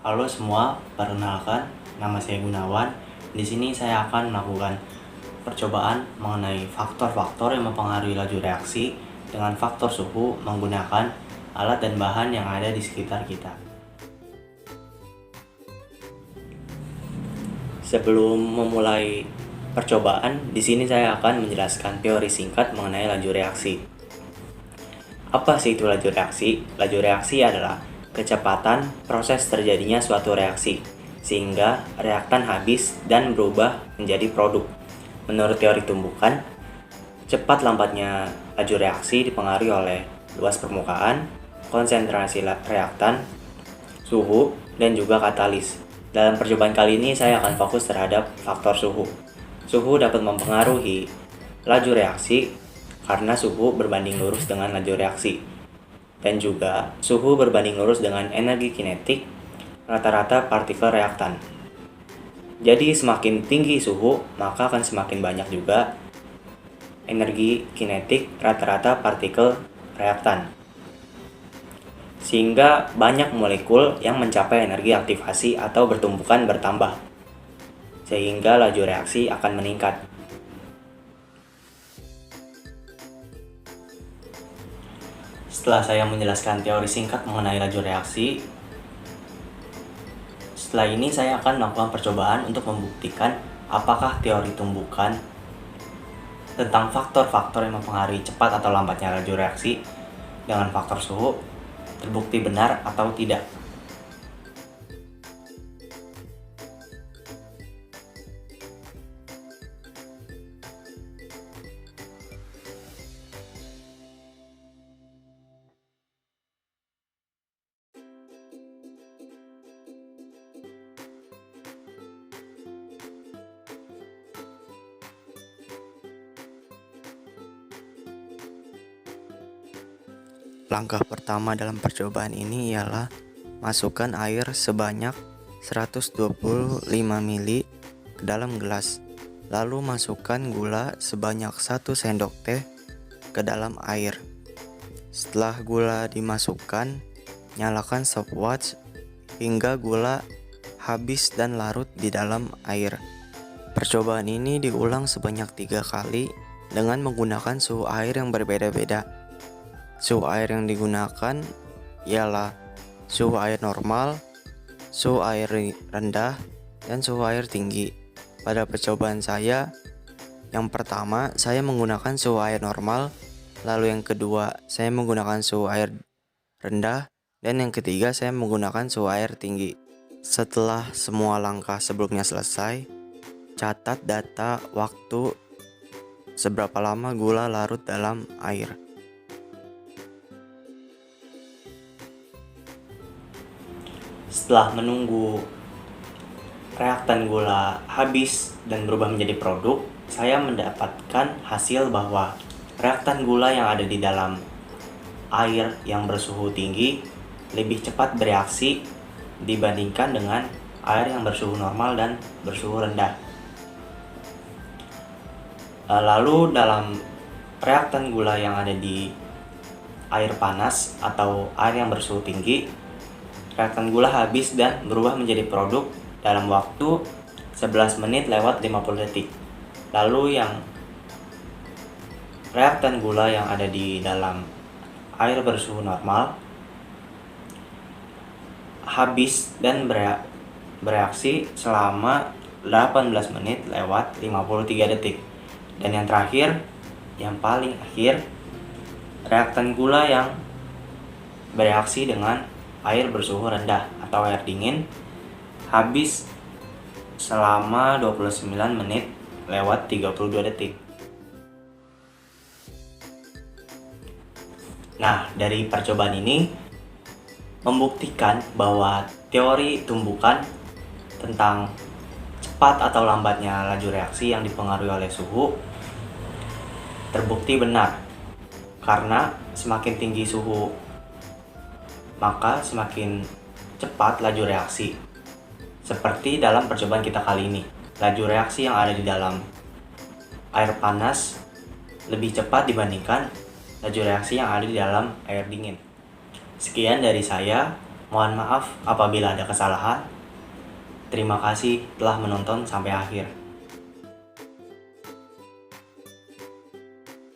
Halo semua, perkenalkan, nama saya Gunawan. Di sini saya akan melakukan percobaan mengenai faktor-faktor yang mempengaruhi laju reaksi dengan faktor suhu menggunakan alat dan bahan yang ada di sekitar kita. Sebelum memulai percobaan, di sini saya akan menjelaskan teori singkat mengenai laju reaksi. Apa sih itu laju reaksi? Laju reaksi adalah kecepatan proses terjadinya suatu reaksi, sehingga reaktan habis dan berubah menjadi produk. Menurut teori tumbukan, cepat lambatnya laju reaksi dipengaruhi oleh luas permukaan, konsentrasi reaktan, suhu, dan juga katalis. Dalam percobaan kali ini saya akan fokus terhadap faktor suhu. Suhu dapat mempengaruhi laju reaksi karena suhu berbanding lurus dengan laju reaksi, dan juga suhu berbanding lurus dengan energi kinetik rata-rata partikel reaktan. Jadi semakin tinggi suhu, maka akan semakin banyak juga energi kinetik rata-rata partikel reaktan, sehingga banyak molekul yang mencapai energi aktivasi atau bertumbukan bertambah, sehingga laju reaksi akan meningkat. Setelah saya menjelaskan teori singkat mengenai laju reaksi, setelah ini saya akan melakukan percobaan untuk membuktikan apakah teori tumbukan tentang faktor-faktor yang mempengaruhi cepat atau lambatnya laju reaksi dengan faktor suhu terbukti benar atau tidak. Langkah pertama dalam percobaan ini ialah masukkan air sebanyak 125 ml ke dalam gelas. Lalu masukkan gula sebanyak 1 sendok teh ke dalam air. Setelah gula dimasukkan, nyalakan stopwatch hingga gula habis dan larut di dalam air. Percobaan ini diulang sebanyak 3 kali dengan menggunakan suhu air yang berbeda-beda. Suhu air yang digunakan ialah suhu air normal, suhu air rendah, dan suhu air tinggi. Pada percobaan saya, yang pertama saya menggunakan suhu air normal, lalu yang kedua saya menggunakan suhu air rendah, dan yang ketiga saya menggunakan suhu air tinggi. Setelah semua langkah sebelumnya selesai, catat data waktu seberapa lama gula larut dalam air. Setelah menunggu reaktan gula habis dan berubah menjadi produk, saya mendapatkan hasil bahwa reaktan gula yang ada di dalam air yang bersuhu tinggi lebih cepat bereaksi dibandingkan dengan air yang bersuhu normal dan bersuhu rendah. Lalu dalam reaktan gula yang ada di air panas atau air yang bersuhu tinggi, reaktan gula habis dan berubah menjadi produk dalam waktu 11 menit lewat 50 detik. Lalu yang reaktan gula yang ada di dalam air bersuhu normal habis dan bereaksi selama 18 menit lewat 53 detik. Dan yang terakhir, yang paling akhir, reaktan gula yang bereaksi dengan air bersuhu rendah atau air dingin habis selama 29 menit lewat 32 detik. Nah, dari percobaan ini membuktikan bahwa teori tumbukan tentang cepat atau lambatnya laju reaksi yang dipengaruhi oleh suhu terbukti benar, karena semakin tinggi suhu maka semakin cepat laju reaksi. Seperti dalam percobaan kita kali ini, laju reaksi yang ada di dalam air panas lebih cepat dibandingkan laju reaksi yang ada di dalam air dingin. Sekian dari saya. Mohon maaf apabila ada kesalahan. Terima kasih telah menonton sampai akhir.